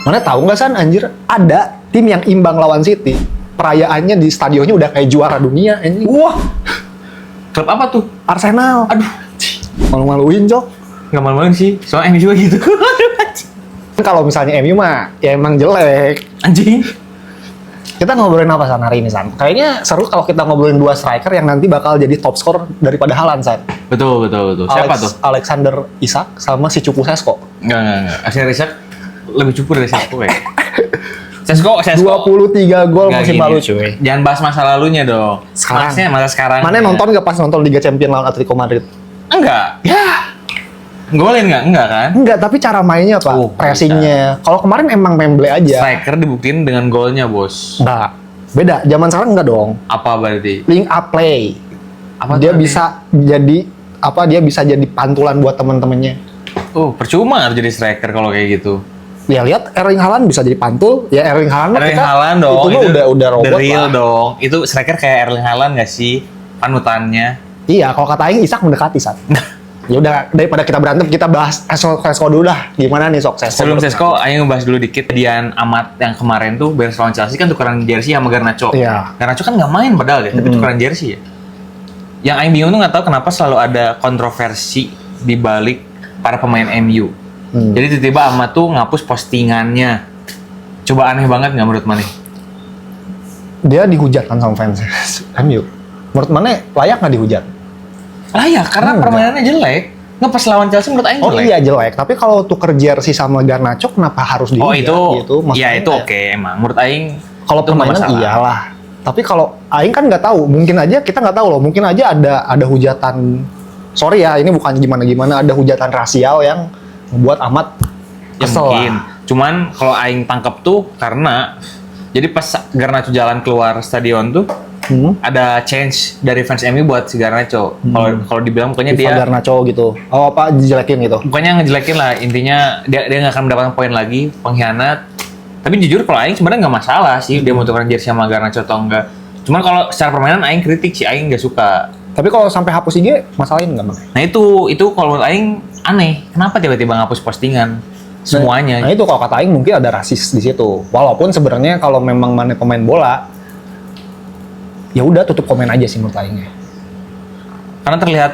Mana tahu nggak San, anjir, ada tim yang imbang lawan City, perayaannya di stadionnya udah kayak juara dunia anjing. Wah. Klub apa tuh? Arsenal. Aduh. Malu-maluin, Cok. Nggak malu-maluin sih. Soalnya MU juga gitu. Kalau misalnya MU mah ya emang jelek. Anjing. Kita ngobrolin apa San hari ini, San? Kayaknya seru kalau kita ngobrolin dua striker yang nanti bakal jadi top skor daripada Haaland, San. Betul. Siapa tuh? Alexander Isak sama si Cupu Sesko. Enggak. Akhirnya Risak lebih cupu dari Sesko ya. Sesko. 23 gol Nggak musim gini, lalu, cuy. Jangan bahas masa lalunya dong. Sekarang. Maksudnya masa sekarang. Mana nonton nggak pas nonton Liga Champions lawan Atletico Madrid? Enggak. Ya. Golin enggak kan? Enggak, tapi cara mainnya, Pak. Oh, Pressingnya. Kalau kemarin emang memble aja. Striker dibuktiin dengan golnya, Bos. Enggak. Beda. Zaman sekarang enggak dong. Apa berarti? Link up play. Apa Dia tuh bisa jadi Dia bisa jadi pantulan buat temen-temennya. Oh, percuma harus jadi striker kalau kayak gitu. Ya lihat Erling Haaland bisa jadi pantul. Ya Erling Haaland mah Erling kita- Haaland dong. Itu mah udah robot the real lah. dong. Itu striker kayak Erling Haaland nggak sih? Panutannya. Iya, kalau kata Aing Isak mendekati, Sat. Ya udah, daripada kita berantem, kita bahas Sesko dulu dah. Gimana nih, Sok? Sebelum Sesko, ayo ngebahas dulu dikit. Dian Amat yang kemarin tuh beres lawan Chelsea kan tukeran jersey sama Garnacho. Iya. Garnacho kan nggak main padahal ya, tapi tukeran jersey ya. Yang Aing bingung tuh nggak tahu kenapa selalu ada kontroversi di balik para pemain MU. Jadi tiba-tiba Amat tuh ngapus postingannya. Coba aneh banget nggak menurut Mane? Dia dihujat kan sama fans MU. Menurut mana layak nggak dihujat? Layak, karena Enggak. permainannya jelek. Nggak pas lawan Chelsea menurut Aing Oh jelek. iya jelek, tapi kalau tuker jersey sama Garnacho kenapa harus dihujat? Oh itu, gitu? Maksudnya ya itu kayak- oke emang. Menurut Aing Kalau itu nggak permainan masalah. iyalah. Tapi kalau Aing kan nggak tahu, mungkin aja kita nggak tahu loh, mungkin aja ada hujatan. Sorry ya, ini bukan gimana-gimana, ada hujatan rasial yang membuat Amat Ya kesel mungkin. lah. Cuman kalau Aing tangkap tuh karena jadi pas Garnacho jalan keluar stadion tuh ada change dari fans MU buat si Garnacho. Kalau dibilang pokoknya Rival dia Garnacho gitu. Oh apa dijelekin gitu? pokoknya ngejelekin lah, intinya dia nggak akan mendapatkan poin lagi, pengkhianat. Tapi jujur kalau Aing sebenarnya nggak masalah sih dia mau tukeran jersey sama Garnacho atau enggak. Cuman kalau secara permainan Aing kritik sih, Aing nggak suka. Tapi kalau sampai hapus IG, masalahin nggak, Bang? Nah itu kalau menurut Aing aneh. Kenapa tiba-tiba ngapus postingan semuanya? Nah itu kalau kata Aing mungkin ada rasis di situ. Walaupun sebenarnya kalau memang mana pemain bola, ya udah tutup komen aja sih menurut Aingnya. Karena terlihat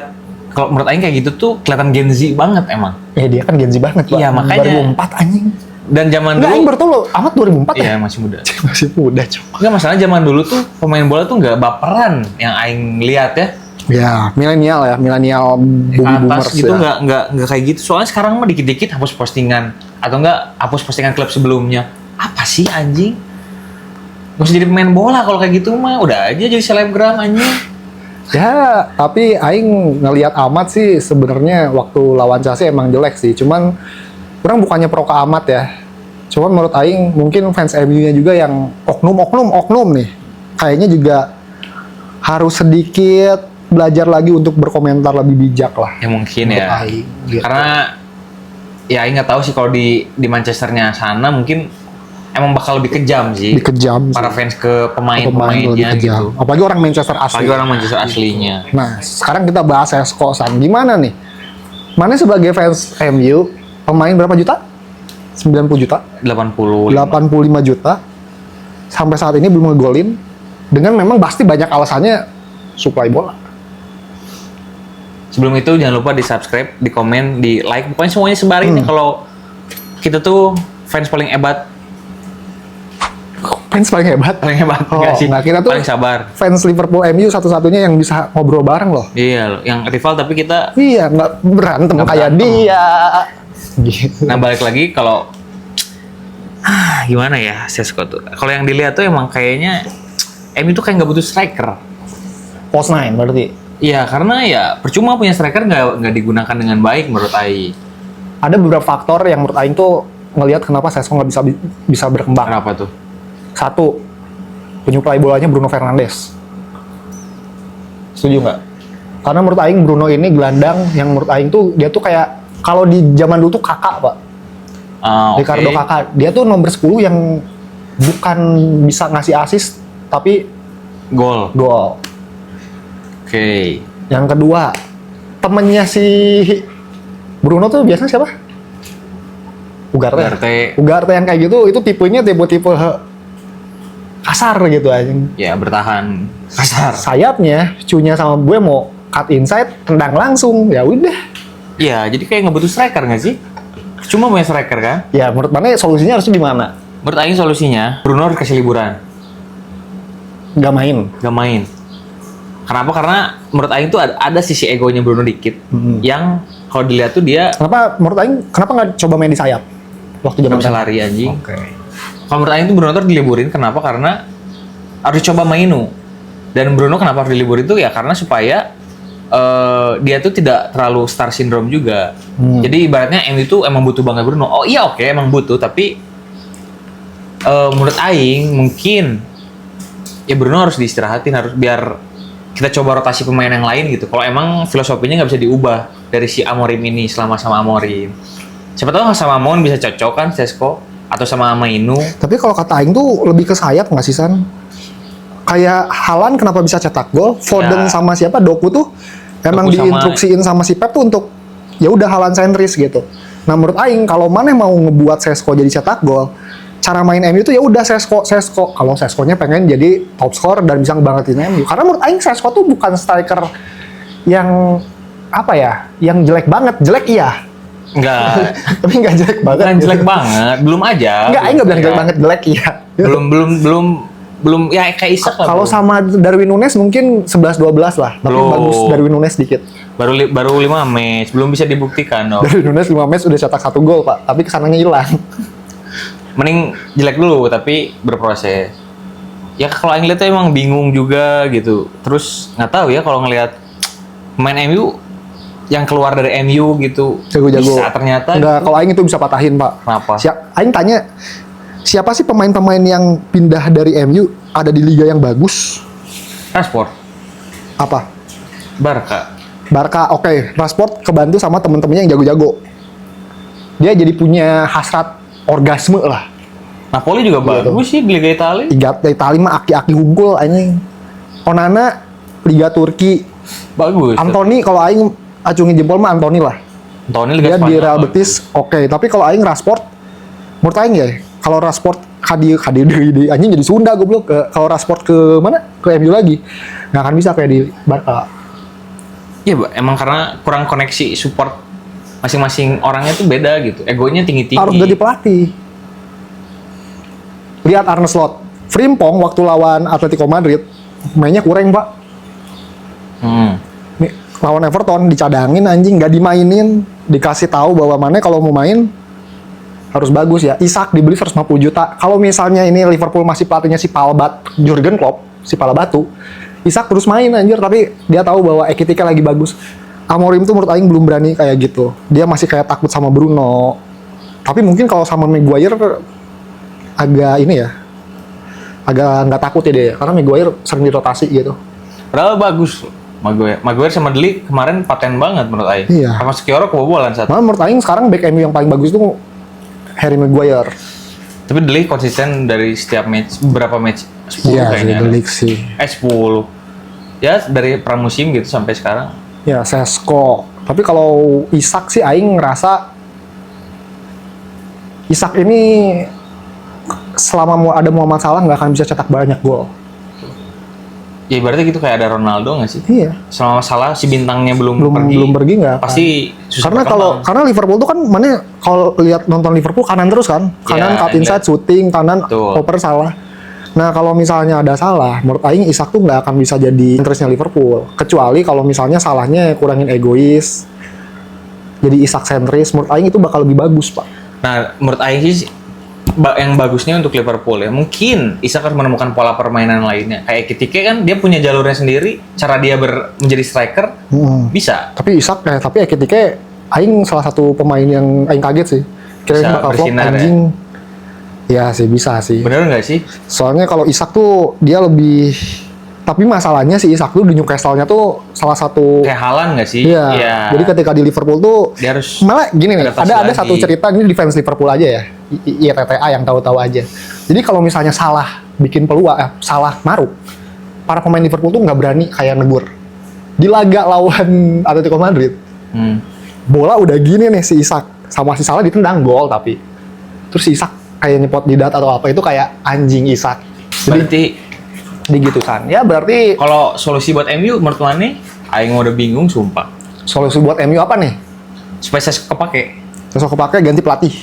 kalau menurut Aing kayak gitu tuh kelihatan Gen Z banget emang. Ya dia kan Gen Z banget, Pak. Iya, makanya. 2004 anjing. Dan zaman Enggak, Aing dulu, baru tau loh, Amat 2004 ya? iya masih muda. Masih muda, coba. Enggak masalah zaman dulu tuh pemain bola tuh nggak baperan yang Aing lihat ya. Ya, milenial ya, milenial Ke baby atas boomers gitu ya. nggak kayak gitu. Soalnya sekarang mah dikit-dikit hapus postingan atau enggak hapus postingan klub sebelumnya. Apa sih anjing? Gak usah jadi pemain bola kalau kayak gitu mah udah aja jadi selebgram anjing. Ya, tapi Aing ngelihat Amat sih sebenarnya waktu lawan Chelsea emang jelek sih. Cuman kurang bukannya pro ke Amat ya. Cuman menurut Aing mungkin fans MU-nya juga yang oknum nih. Kayaknya juga harus sedikit belajar lagi untuk berkomentar lebih bijak lah. Ya mungkin Menurut ya. Aing, gitu. Karena ya Aing nggak tahu sih kalau di Manchesternya sana mungkin emang bakal lebih kejam sih. Dikejam Para sih. fans ke Pemain pemain-pemainnya lebih kejam. gitu. Apalagi orang Manchester asli. Apalagi orang Manchester aslinya. Nah, sekarang kita bahas Sesko, San. Gimana nih? Mana sebagai fans MU, pemain berapa juta? 90 juta? 80. 85 juta. Sampai saat ini belum ngegolin. Dengan memang pasti banyak alasannya supply bola. Sebelum itu jangan lupa di subscribe, di komen, di like. Pokoknya semuanya sebarin ya kalau kita tuh fans paling hebat. Fans paling hebat. Paling hebat. Oh, Nggak sih? nggak, kita tuh paling sabar. Fans Liverpool MU satu-satunya yang bisa ngobrol bareng loh. Iya loh, yang rival tapi kita. Iya, nggak berantem Nggak kayak berantem. dia. Gitu. Nah balik lagi kalau gimana ya Sesko tuh. Kalau yang dilihat tuh emang kayaknya MU tuh kayak nggak butuh striker. Post 9 berarti. Iya karena ya percuma punya striker nggak digunakan dengan baik menurut Aing. Ada beberapa faktor yang menurut Aing tuh ngelihat kenapa Sesko nggak bisa berkembang. Kenapa tuh? Satu, penyuplai bolanya Bruno Fernandes. Setuju nggak? Karena menurut Aing Bruno ini gelandang yang menurut Aing tuh dia tuh kayak kalau di zaman dulu tuh kakak, Pak. Oke. Ricardo kakak. Dia tuh nomor 10 yang bukan bisa ngasih assist tapi Gol. gol. Oke. Yang kedua, temennya si Bruno tuh biasanya siapa? Ugarte yang kayak gitu itu tipenya tipe kasar gitu aja. Ya bertahan kasar. Sayapnya Cunya sama gue mau cut inside, tendang langsung, ya udah. Ya, jadi kayak nggak butuh striker nggak sih? Cuma punya striker kan? Ya menurut mana solusinya harusnya di mana? Menurut Aing solusinya Bruno harus kasih liburan, Gak main. nggak main. Kenapa? Karena menurut Aing tuh ada sisi egonya Bruno dikit, yang kalau dilihat tuh dia Kenapa nggak coba main di sayap waktu nggak zaman bisa lari anjing. Oke. Kalau menurut Aing tuh Bruno tuh diliburin. Kenapa? Karena harus coba Mainu. Dan Bruno kenapa harus diliburin itu ya karena supaya dia tuh tidak terlalu star syndrome juga. Jadi ibaratnya MU itu emang butuh banget Bruno. Oh iya oke, emang butuh, tapi menurut Aing mungkin ya Bruno harus diistirahatin, harus biar kita coba rotasi pemain yang lain gitu. Kalau emang filosofinya nggak bisa diubah dari si Amorim ini selama sama Amorim. Siapa tahu sama Amorim bisa cocok kan Sesko atau sama Mainu. Tapi kalau kata Aing tuh lebih ke sayap nggak sih San? Kayak Haaland kenapa bisa cetak gol? Foden Ya. sama siapa? Doku tuh emang Doku diinstruksiin sama si Pep tuh untuk ya udah Haaland sentris gitu. Nah menurut Aing kalau Mane mau ngebuat Sesko jadi cetak gol, cara main MU tuh ya udah Sesko. Kalau Seskonya pengen jadi top scorer dan bisa ngebangetin MU. Karena menurut Aing Sesko tuh bukan striker yang apa ya, yang jelek banget. Jelek iya. Enggak. Tapi nggak jelek banget. Bukan gitu. jelek banget, belum aja. Enggak, Aing nggak bilang Ya. jelek banget, jelek iya. Belum ya kayak Isak lah. Kalau bro. sama Darwin Nunes mungkin 11-12 lah. Tapi Belum. bagus Darwin Nunes dikit. baru 5 match, belum bisa dibuktikan dong. Darwin Nunes 5 match udah cetak 1 gol, Pak. Tapi kesananya hilang. Mending jelek dulu tapi berproses. Ya kalau Aing lihat tuh emang bingung juga gitu. Terus nggak tahu ya kalau ngelihat pemain MU yang keluar dari MU gitu. Jago-jago. Bisa ternyata. Enggak, kalau Aing itu bisa patahin, Pak. Kenapa? Aing tanya, siapa sih pemain-pemain yang pindah dari MU ada di liga yang bagus? Rashford, Apa? Barca. Oke. Rashford kebantu sama temen-temennya yang jago-jago. Dia jadi punya hasrat orgasme lah. Napoli juga Iya, bagus sih di Liga Italia. Itali mah aki-aki unggul anjing. Onana Liga Turki. Bagus. Anthony kalau Aing acungin jempol mah Anthony lah. Tahun ini Liga Dia di Spanyol Real bagus. Betis oke. Tapi kalau Aing Rashford, menurut Aing ya, kalau Rashford di anjing jadi Sunda goblok. Kalau Rashford ke mana? Ke MU lagi. Nggak akan bisa kayak di Barca. Iya, emang karena kurang koneksi support masing-masing orangnya tuh beda gitu. Egonya tinggi-tinggi. Harus ganti pelatih. Lihat Arne Slot. Frimpong waktu lawan Atletico Madrid mainnya kurang, Pak. Nih, lawan Everton dicadangin anjing, nggak dimainin, dikasih tahu bahwa mana kalau mau main harus bagus ya. Isak dibeli 150 juta. Kalau misalnya ini Liverpool masih pelatihnya si Jurgen Klopp, si pala batu, Isak terus main anjir, tapi dia tahu bahwa Ekitike lagi bagus. Amorim tuh menurut Aing belum berani kayak gitu. Dia masih kayak takut sama Bruno. Tapi mungkin kalau sama Maguire agak ini ya, agak nggak takut ya dia, karena Maguire sering dirotasi gitu. Padahal bagus Maguire sama Deli kemarin paten banget menurut Aing. Iya. Sama Skioro kebobolan saat. Malah menurut Aing sekarang back MU yang paling bagus itu Harry Maguire. Tapi Deli konsisten dari setiap match, berapa match? 10 Iya sih, kayaknya. The League sih. 10. Ya dari pramusim gitu sampai sekarang. Ya, Sesko. Tapi kalau Isak sih Aing ngerasa Isak ini selama ada Muhammad Salah nggak akan bisa cetak banyak gol. Ya ibaratnya gitu kayak ada Ronaldo nggak sih? Iya. Selama Salah si bintangnya belum Belum pergi nggak akan. pasti susah Karena berkembang. karena Liverpool tuh kan mana kalau lihat nonton Liverpool kanan terus kan, kanan Ya, cut inside, lihat. shooting, kanan Betul. oper Salah. Nah kalau misalnya ada Salah, menurut Aing Isak tuh nggak akan bisa jadi interestnya Liverpool. Kecuali kalau misalnya Salahnya kurangin egois, jadi Isak sentris, menurut Aing itu bakal lebih bagus, Pak. Nah, menurut Aing sih yang bagusnya untuk Liverpool ya, mungkin Isak harus menemukan pola permainan lainnya. Kayak Ekitike kan dia punya jalurnya sendiri, cara dia menjadi striker bisa. Tapi tapi Ekitike Aing salah satu pemain yang Aing kaget sih. Kira Bisa bakal flop bersinar, anjing. Ya sih bisa sih. Bener nggak sih? Soalnya kalau Isak tuh dia lebih, tapi masalahnya si Isak tuh di Newcastle-nya tuh salah satu. Kayak Haaland nggak sih? Iya. Jadi ketika di Liverpool tuh Dia harus malah gini nih, adaptasi ada lagi. satu cerita ini di fans Liverpool aja ya. ITTA yang tahu-tahu aja. Jadi kalau misalnya Salah bikin peluang, Salah maruk, para pemain Liverpool tuh nggak berani kayak negur. Di laga lawan Atletico Madrid, bola udah gini nih si Isak sama si Salah ditendang gol, tapi terus Isak kayak nyepot jidat atau apa, itu kayak anjing Isak. Jadi Berarti gitu San. Ya berarti kalau solusi buat MU menurut Mane, aing udah bingung sumpah. solusi buat MU apa nih? Supaya saya kepake. Besok kepake ganti pelatih.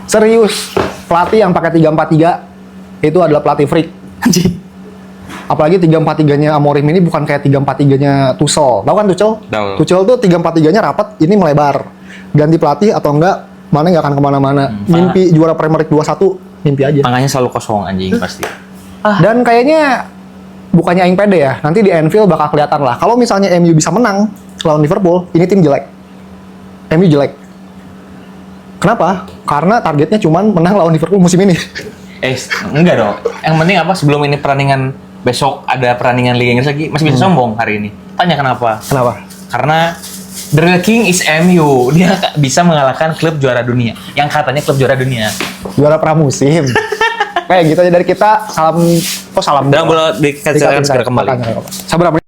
Serius, pelatih yang pakai 3-4-3 itu adalah pelatih freak. Anjing. Apalagi 3-4-3-nya Amorim ini bukan kayak 3-4-3-nya Tuchel. Tahu kan Tuchel? Tahu. Tuchel tuh 3-4-3-nya rapat, ini melebar. Ganti pelatih atau enggak, Mane nggak akan kemana-mana. Mimpi juara Premier League 21, mimpi aja. Tangannya selalu kosong anjing pasti. Dan kayaknya bukannya aing pede ya, nanti di Anfield bakal kelihatan lah. Kalau misalnya MU bisa menang lawan Liverpool, ini tim jelek. MU jelek. Kenapa? Karena targetnya cuman menang lawan Liverpool musim ini. Enggak dong. Yang penting apa sebelum ini pertandingan besok ada pertandingan Liga Inggris lagi masih bisa sombong hari ini. Tanya kenapa? Kenapa? Karena The Real King is MU. Dia bisa mengalahkan klub juara dunia. Yang katanya klub juara dunia. Juara pramusim. Kayak gitu aja dari kita. Salam. Kok salam? Dan boleh dikasih segera kembali. Sabar.